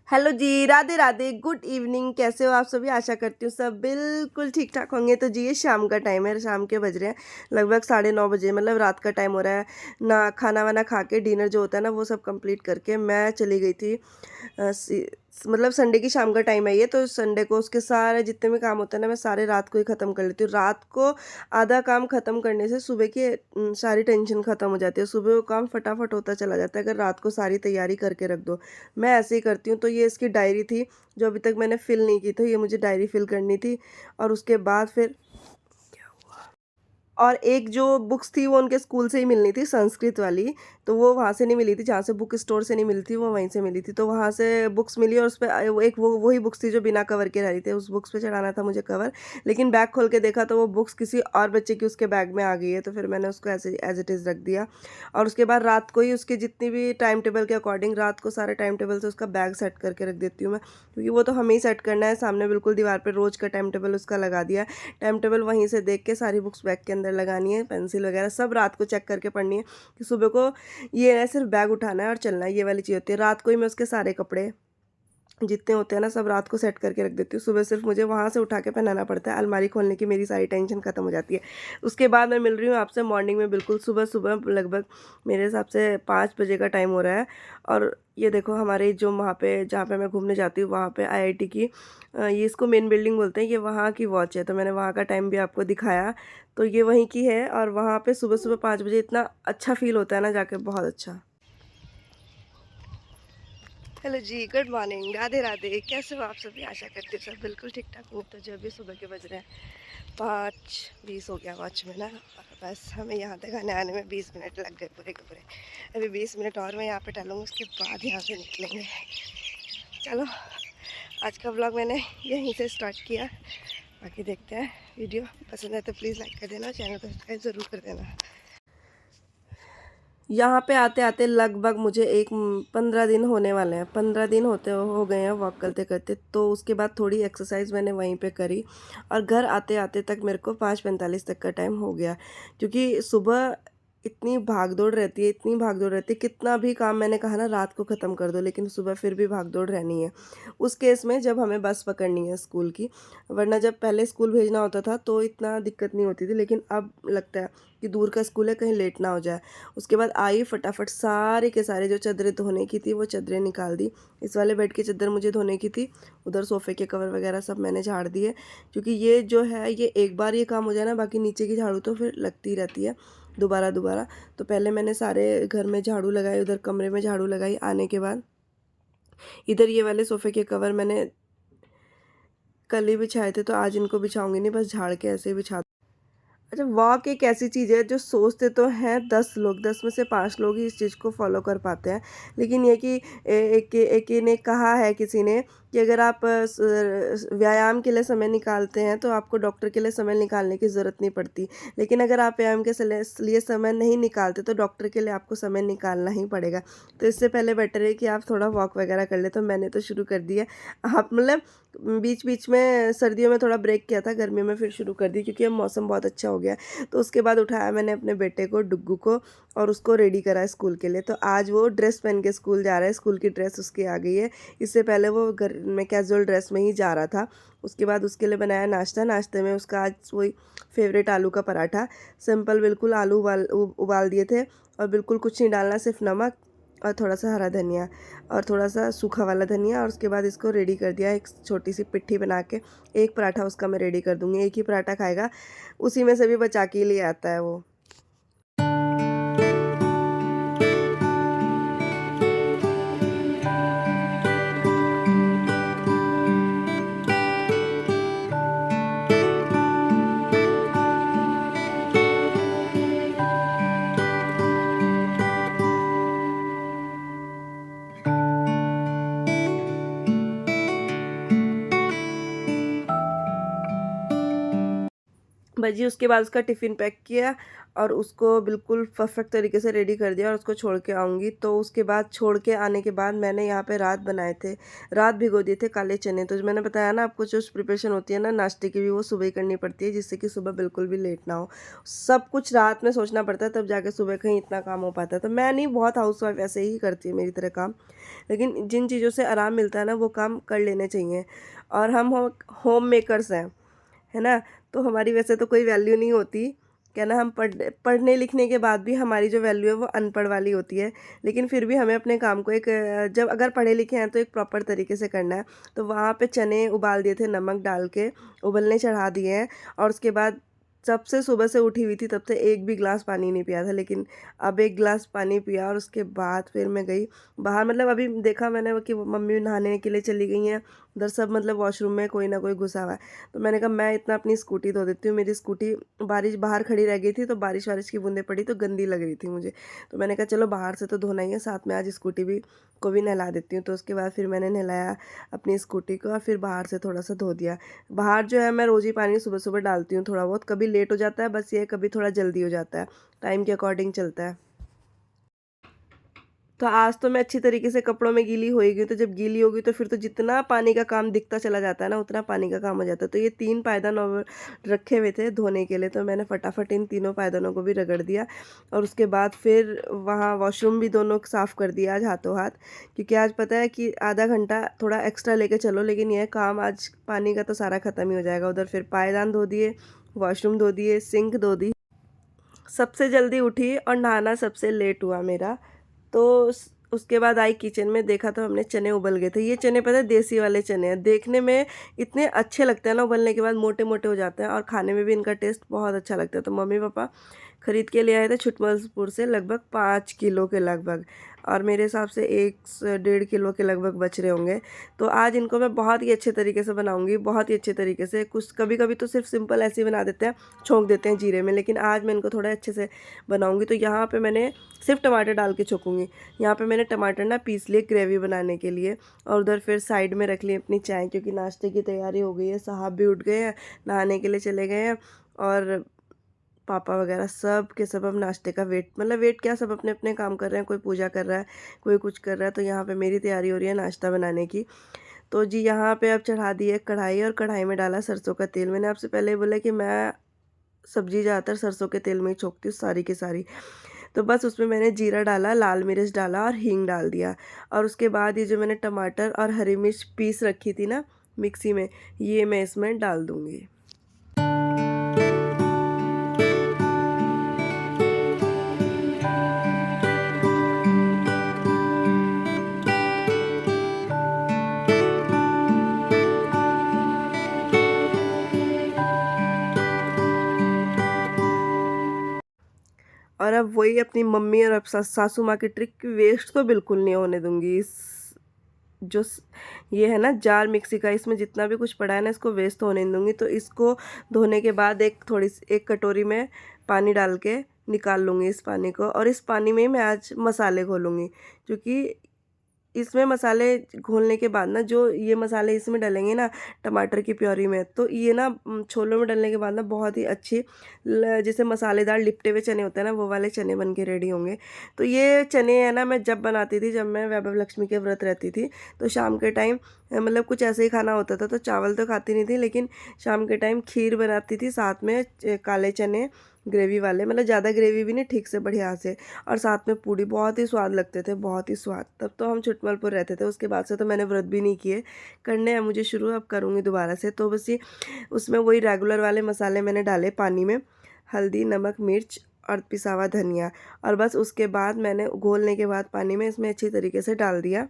Hello जी, Radhe Radhe, good evening. कैसे हो आप सभी? आशा करती हूँ सब बिल्कुल ठीक ठाक होंगे। तो जी ये शाम का टाइम है, शाम के बज रहे हैं लगभग 9:30 बजे, मतलब रात का टाइम हो रहा है। ना खाना वाना खा के डिनर जो होता है ना वो सब कंप्लीट करके मैं चली गई थी। मतलब संडे की शाम का टाइम है ये, तो संडे को उसके सारे जितने भी काम होते हैं ना मैं सारे रात को ही ख़त्म कर लेती हूँ। रात को आधा काम ख़त्म करने से सुबह की सारी टेंशन ख़त्म हो जाती है। सुबह वो काम फटाफट होता चला जाता है अगर रात को सारी तैयारी करके रख दो। मैं ऐसे ही करती हूँ। तो ये इसकी डायरी थी जो अभी तक मैंने फ़िल नहीं की थी, ये मुझे डायरी फ़िल करनी थी। और उसके बाद फिर और एक जो बुक्स थी वो उनके स्कूल से ही मिलनी थी, संस्कृत वाली, तो वो वहाँ से नहीं मिली थी, जहाँ से बुक स्टोर से नहीं मिली थी वो वहीं से मिली थी। तो वहाँ से बुक्स मिली और उसपे वो एक वो वही बुक्स थी जो बिना कवर के रही थी, उस बुक्स पे चढ़ाना था मुझे कवर। लेकिन बैग खोल के देखा तो वो बुक्स किसी और बच्चे की उसके बैग में आ गई है, तो फिर मैंने उसको ऐसे एज़ इट इज़ रख दिया। और उसके बाद रात को ही उसकी जितनी भी टाइम टेबल के अकॉर्डिंग रात को सारे टाइम टेबल से उसका बैग सेट करके रख देती हूँ मैं, क्योंकि वो तो हमें ही सेट करना है। सामने बिल्कुल दीवार पे रोज़ का टाइम टेबल उसका लगा दिया है। टाइम टेबल वहीं से देख के सारी बुक्स बैग के अंदर लगानी है, पेंसिल वगैरह सब रात को चेक करके पढ़नी है कि सुबह को ये है सिर्फ बैग उठाना है और चलना है, ये वाली चीज़ होती है। रात को ही मैं उसके सारे कपड़े जितने होते हैं ना सब रात को सेट करके रख देती हूँ। सुबह सिर्फ मुझे वहाँ से उठा के पहनाना पड़ता है, अलमारी खोलने की मेरी सारी टेंशन खत्म हो जाती है। उसके बाद मैं मिल रही हूँ आपसे मॉर्निंग में, बिल्कुल सुबह-सुबह लगभग मेरे हिसाब से 5 बजे का टाइम हो रहा है। और ये देखो हमारे जो वहाँ पे जहाँ पे मैं घूमने जाती हूँ वहाँ पे आईआईटी की ये इसको मेन बिल्डिंग बोलते हैं, ये वहाँ की वॉच है। तो मैंने वहाँ का टाइम भी आपको दिखाया, तो ये वहीं की है। और वहाँ पे सुबह-सुबह 5 बजे इतना अच्छा फ़ील होता है ना जाके, बहुत अच्छा। हेलो जी, गुड मॉर्निंग, राधे राधे। कैसे हो आप सभी? आशा करती हूँ सब बिल्कुल ठीक ठाक होंगे। तो जब भी सुबह के बज रहे हैं 5:20 हो गया वॉच में ना, और बस हमें यहाँ तक आने में 20 मिनट लग गए पूरे के पूरे। अभी 20 मिनट और मैं यहाँ पे टहलूँगी, उसके बाद यहाँ से निकलेंगे। चलो, आज का व्लॉग मैंने यहीं से स्टार्ट किया। बाकी देखते हैं, वीडियो पसंद है तो प्लीज़ लाइक कर देना, चैनल को सब्सक्राइब ज़रूर कर देना। यहाँ पे आते-आते लगभग मुझे 15 दिन होने वाले हैं, 15 दिन होते हो गए हैं वॉक करते-करते। तो उसके बाद थोड़ी एक्सरसाइज़ मैंने वहीं पे करी और घर आते-आते तक मेरे को 5:45 तक का टाइम हो गया। क्योंकि सुबह इतनी भाग-दौड़ रहती है, इतनी भाग-दौड़ रहती है, कितना भी काम मैंने कहा ना रात को ख़त्म कर दो, लेकिन सुबह फिर भी भाग-दौड़ रहनी है। उस केस में जब हमें बस पकड़नी है स्कूल की, वरना जब पहले स्कूल भेजना होता था तो इतना दिक्कत नहीं होती थी, लेकिन अब लगता है कि दूर का स्कूल है, कहीं लेट ना हो जाए। उसके बाद आई फटाफट सारे के सारे जो चादरें धोने की थी वो चादरें निकाल दी। इस वाले बेड की चादर मुझे धोने की थी, उधर सोफ़े के कवर वगैरह सब मैंने झाड़ दिए, क्योंकि ये जो है ये एक बार ये काम हो जाए ना, बाकी नीचे की झाड़ू तो फिर लगती रहती है दोबारा-दोबारा। तो पहले मैंने सारे घर में झाड़ू लगाई, उधर कमरे में झाड़ू लगाई। आने के बाद इधर ये वाले सोफ़े के कवर मैंने कल ही बिछाए थे, तो आज इनको बिछाऊँगी नहीं, बस झाड़ के ऐसे ही बिछा। अच्छा, वॉक एक ऐसी चीज़ है जो सोचते तो हैं 10 लोग, 10 में से 5 लोग ही इस चीज़ को फ़ॉलो कर पाते हैं। लेकिन ये कि एक ने कहा है किसी ने कि अगर आप व्यायाम के लिए समय निकालते हैं तो आपको डॉक्टर के लिए समय निकालने की ज़रूरत नहीं पड़ती। लेकिन अगर आप व्यायाम के लिए समय नहीं निकालते तो डॉक्टर के लिए आपको समय निकालना ही पड़ेगा। तो इससे पहले बेटर है कि आप थोड़ा वॉक वगैरह कर लें। तो मैंने तो शुरू कर दिया। आप मतलब बीच-बीच में सर्दियों में थोड़ा ब्रेक किया था, गर्मियों में फिर शुरू कर दी, क्योंकि अब मौसम बहुत अच्छा हो गया है। तो उसके बाद उठाया मैंने अपने बेटे को, डुग्गू को, और उसको रेडी करा स्कूल के लिए। तो आज वो ड्रेस पहन के स्कूल जा रहा है, स्कूल की ड्रेस उसकी आ गई है। इससे पहले वो घर में कैजुअल ड्रेस में ही जा रहा था। उसके बाद उसके लिए बनाया नाश्ता, नाश्ते में उसका आज वही फ़ेवरेट आलू का पराठा, सिंपल बिल्कुल। आलू उबाल दिए थे और बिल्कुल कुछ नहीं डालना, सिर्फ नमक और थोड़ा-सा हरा धनिया और थोड़ा-सा सूखा वाला धनिया। और उसके बाद इसको रेडी कर दिया, एक छोटी-सी पिट्ठी बना के। एक पराठा उसका मैं रेडी कर दूँगी, एक ही पराठा खाएगा, उसी में से भी बचा के ही ले आता है वो। बजी। उसके बाद उसका टिफ़िन पैक किया और उसको बिल्कुल परफेक्ट तरीके से रेडी कर दिया और उसको छोड़ के आऊँगी। तो उसके बाद छोड़ के आने के बाद मैंने यहाँ पे रात भिगो दिए थे काले चने। तो जो मैंने बताया ना आपको, जो प्रिपरेशन होती है ना नाश्ते की भी, वो सुबह ही करनी पड़ती है, जिससे कि सुबह बिल्कुल भी लेट ना हो। सब कुछ रात में सोचना पड़ता है, तब जाके सुबह कहीं इतना काम हो पाता है। तो मैं नहीं, बहुत हाउसवाइफ ऐसे ही करती है मेरी तरह काम, लेकिन जिन चीज़ों से आराम मिलता है ना, वो काम कर लेने चाहिए। और हम होम मेकर्स हैं, है ना? तो हमारी वैसे तो कोई वैल्यू नहीं होती, क्या ना, हम पढ़ने लिखने के बाद भी हमारी जो वैल्यू है वो अनपढ़ वाली होती है। लेकिन फिर भी हमें अपने काम को एक जब अगर पढ़े लिखे हैं तो एक प्रॉपर तरीके से करना है। तो वहाँ पे चने उबाल दिए थे नमक डाल के, उबलने चढ़ा दिए हैं। और उसके बाद जब से सुबह से उठी हुई थी तब से एक भी ग्लास पानी नहीं पिया था, लेकिन अब एक ग्लास पानी पिया और उसके बाद फिर मैं गई बाहर। मतलब अभी देखा मैंने कि वो मम्मी नहाने के लिए चली गई हैं, उधर सब मतलब वॉशरूम में कोई ना कोई घुसा हुआ है। तो मैंने कहा मैं इतना अपनी स्कूटी धो देती हूँ। मेरी स्कूटी बारिश बाहर खड़ी रह गई थी, तो बारिश वारिश की बूंदें पड़ी तो गंदी लग रही थी मुझे। तो मैंने कहा चलो बाहर से तो धोना ही है, साथ में आज स्कूटी भी को भी नहला देती हूँ। तो उसके बाद फिर मैंने नहलाया अपनी स्कूटी को और फिर बाहर से थोड़ा सा धो दिया। बाहर जो है मैं रोज़ ही पानी सुबह सुबह डालती हूँ थोड़ा बहुत, कभी लेट हो जाता है, बस ये कभी थोड़ा जल्दी हो जाता है, टाइम के अकॉर्डिंग चलता है। तो आज तो मैं अच्छी तरीके से कपड़ों में गीली हो ही गई, तो जब गीली होगी तो फिर तो जितना पानी का काम दिखता चला जाता है ना, उतना पानी का काम हो जाता है। तो ये 3 पायदान और रखे हुए थे धोने के लिए, तो मैंने फटाफट इन तीनों पायदानों को भी रगड़ दिया। और उसके बाद फिर वहाँ वॉशरूम भी दोनों साफ़ कर दिया आज हाथों हाथ, क्योंकि आज पता है कि आधा घंटा थोड़ा एक्स्ट्रा लेके चलो, लेकिन यह काम आज पानी का तो सारा ख़त्म ही हो जाएगा। उधर फिर पायदान धो दिए, वॉशरूम धो दिए, सिंक धो दी। सबसे जल्दी उठी और नहाना सबसे लेट हुआ मेरा। तो उसके बाद आई किचन में, देखा तो हमने चने उबल गए थे। ये चने पता है देसी वाले चने हैं, देखने में इतने अच्छे लगते हैं ना, उबलने के बाद मोटे मोटे हो जाते हैं और खाने में भी इनका टेस्ट बहुत अच्छा लगता है। तो मम्मी पापा ख़रीद के ले आए थे छुटमलपुर से, लगभग 5 किलो के लगभग, और मेरे हिसाब से 1 से 1.5 किलो के लगभग बच रहे होंगे। तो आज इनको मैं बहुत ही अच्छे तरीके से बनाऊंगी, बहुत ही अच्छे तरीके से। कुछ कभी कभी तो सिर्फ सिंपल ऐसे ही बना देते हैं, छोंक देते हैं जीरे में, लेकिन आज मैं इनको थोड़ा अच्छे से बनाऊंगी। तो यहाँ पे मैंने सिर्फ टमाटर डाल के छोकूंगी। यहाँ पे मैंने टमाटर ना पीस लिए ग्रेवी बनाने के लिए, और उधर फिर साइड में रख ली अपनी चाय, क्योंकि नाश्ते की तैयारी हो गई है। साहब भी उठ गए हैं, नहाने के लिए चले गए हैं, और पापा वगैरह सब के सब अब नाश्ते का वेट, मतलब वेट क्या, सब अपने अपने काम कर रहे हैं। कोई पूजा कर रहा है, कोई कुछ कर रहा है। तो यहाँ पे मेरी तैयारी हो रही है नाश्ता बनाने की। तो जी यहाँ पे अब चढ़ा दी है कढ़ाई, और कढ़ाई में डाला सरसों का तेल। मैंने आपसे पहले बोला कि मैं सब्जी ज़्यादातर सरसों के तेल में ही छोंकती हूँ सारी की सारी। तो बस उसमें मैंने जीरा डाला, लाल मिर्च डाला और हींग डाल दिया। और उसके बाद ये जो मैंने टमाटर और हरी मिर्च पीस रखी थी ना मिक्सी में, ये मैं इसमें डाल दूँगी। और अब वही अपनी मम्मी और अब सासू माँ की ट्रिक, वेस्ट तो बिल्कुल नहीं होने दूंगी। इस जो ये है ना जार मिक्सी का, इसमें जितना भी कुछ पड़ा है ना, इसको वेस्ट होने नहीं दूंगी। तो इसको धोने के बाद एक कटोरी में पानी डाल के निकाल लूँगी इस पानी को, और इस पानी में ही मैं आज मसाले घोलूँगी। क्योंकि इसमें मसाले घोलने के बाद ना, जो ये मसाले इसमें डलेंगे ना टमाटर की प्योरी में, तो ये ना छोलों में डलने के बाद ना बहुत ही अच्छी जैसे मसालेदार लिपटे हुए चने होते हैं ना, वो वाले चने बन के रेडी होंगे। तो ये चने है ना, मैं जब बनाती थी, जब मैं वैभव लक्ष्मी के व्रत रहती थी, तो शाम के टाइम मतलब कुछ ऐसे ही खाना होता था। तो चावल तो खाती नहीं थी, लेकिन शाम के टाइम खीर बनाती थी, साथ में काले चने ग्रेवी वाले, मतलब ज़्यादा ग्रेवी भी नहीं, ठीक से बढ़िया से, और साथ में पूड़ी। बहुत ही स्वाद लगते थे, बहुत ही स्वाद। तब तो हम छुटमलपुर रहते थे, उसके बाद से तो मैंने व्रत भी नहीं किए। करने हैं मुझे शुरू, अब करूँगी दोबारा से। तो बस ये उसमें वही रेगुलर वाले मसाले मैंने डाले पानी में, हल्दी, नमक, मिर्च और पिसा हुआ धनिया। और बस उसके बाद मैंने घोलने के बाद पानी में इसमें अच्छी तरीके से डाल दिया।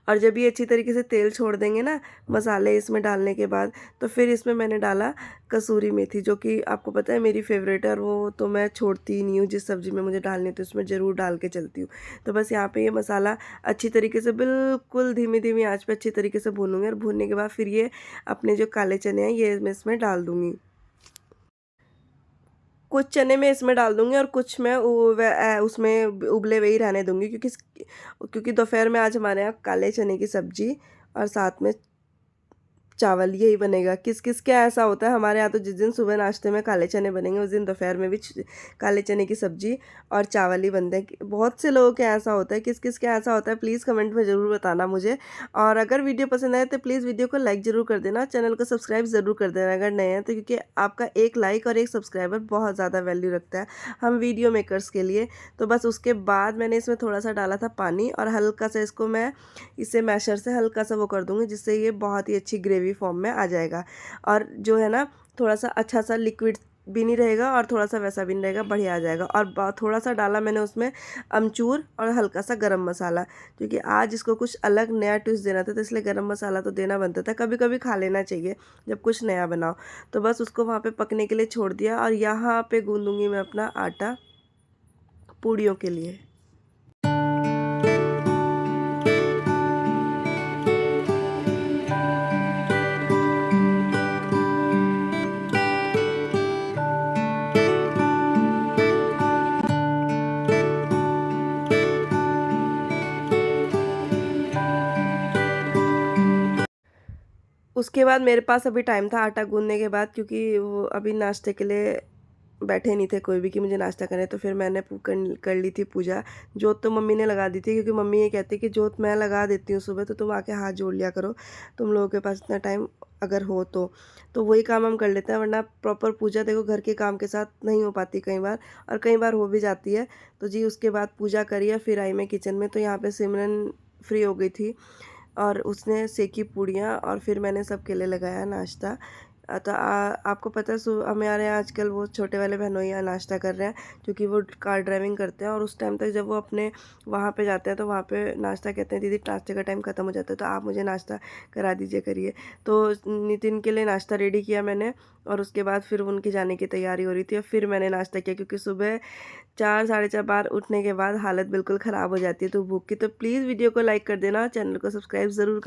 और जब ये अच्छी तरीके से तेल छोड़ देंगे ना मसाले इसमें डालने के बाद, तो फिर इसमें मैंने डाला कसूरी मेथी, जो कि आपको पता है मेरी फेवरेट है, और वो तो मैं छोड़ती ही नहीं हूँ। जिस सब्ज़ी में मुझे डालनी है तो उसमें ज़रूर डाल के चलती हूँ। तो बस यहाँ पे ये मसाला अच्छी तरीके से बिल्कुल धीमी धीमी आँच पे अच्छी तरीके से भूनूंगी, और भूनने के बाद फिर ये अपने जो काले चने हैं ये मैं इसमें डाल दूँगी। कुछ चने मैं इसमें डाल दूँगी और कुछ मैं उसमें उबले हुए ही रहने दूँगी, क्योंकि दोपहर में आज हमारे यहाँ काले चने की सब्ज़ी और साथ में चावल यही बनेगा। किस किस क्या ऐसा होता है हमारे यहाँ, तो जिस दिन सुबह नाश्ते में काले चने बनेंगे उस दिन दोपहर में भी काले चने की सब्ज़ी और चावल ही बनते हैं। बहुत से लोगों के ऐसा होता है, किस किस के ऐसा होता है प्लीज़ कमेंट में ज़रूर बताना मुझे। और अगर वीडियो पसंद आए तो प्लीज़ वीडियो को लाइक ज़रूर कर देना, चैनल को सब्सक्राइब ज़रूर कर देना अगर नए हैं तो, क्योंकि आपका एक लाइक और एक सब्सक्राइबर बहुत ज़्यादा वैल्यू रखता है हम वीडियो मेकर्स के लिए। तो बस उसके बाद मैंने इसमें थोड़ा सा डाला था पानी और हल्का सा इसको मैं इसे मैशर से हल्का सा वो कर दूँगी, जिससे ये बहुत ही अच्छी ग्रेवी फॉर्म में आ जाएगा। और जो है ना, थोड़ा सा अच्छा सा लिक्विड भी नहीं रहेगा और थोड़ा सा वैसा भी नहीं रहेगा, बढ़िया आ जाएगा। और थोड़ा सा डाला मैंने उसमें अमचूर और हल्का सा गरम मसाला, क्योंकि आज इसको कुछ अलग नया ट्विस्ट देना था, तो इसलिए गरम मसाला तो देना बनता था। कभी कभी खा लेना चाहिए जब कुछ नया बनाओ। तो बस उसको वहाँ पे पकने के लिए छोड़ दिया और यहाँ पे गूंदूंगी मैं अपना आटा पूड़ियों के लिए। उसके बाद मेरे पास अभी टाइम था आटा गूँथने के बाद, क्योंकि वो अभी नाश्ते के लिए बैठे नहीं थे कोई भी कि मुझे नाश्ता करना है, तो फिर मैंने कर ली थी पूजा। जोत तो मम्मी ने लगा दी थी, क्योंकि मम्मी ये कहती है कि जोत मैं लगा देती हूँ सुबह, तो तुम आके हाथ जोड़ लिया करो, तुम लोगों के पास इतना टाइम अगर हो तो वही काम हम कर लेते हैं। वरना प्रॉपर पूजा देखो घर के काम के साथ नहीं हो पाती कई बार, और कई बार हो भी जाती है। तो जी उसके बाद पूजा करी है, फिर आई मैं किचन में, तो यहाँ पे सिमरन फ्री हो गई थी और उसने सेकी पूड़ियाँ और फिर मैंने सबके लिए लगाया नाश्ता। तो आपको पता है हमारे यहाँ आजकल वो छोटे वाले बहनोइया नाश्ता कर रहे हैं, क्योंकि वो कार ड्राइविंग करते हैं और उस टाइम तक जब वो अपने वहाँ पे जाते हैं तो वहाँ पे नाश्ता कहते हैं, दीदी नाश्ते का टाइम ख़त्म हो जाता है तो आप मुझे नाश्ता करा दीजिए करिए। तो नितिन के लिए नाश्ता रेडी किया मैंने और उसके बाद फिर उनकी जाने की तैयारी हो रही थी और फिर मैंने नाश्ता किया, क्योंकि सुबह 4 साढ़े 4 बार उठने के बाद हालत बिल्कुल ख़राब हो जाती है तो भूख की। तो प्लीज़ वीडियो को लाइक कर देना, चैनल को सब्सक्राइब ज़रूर कर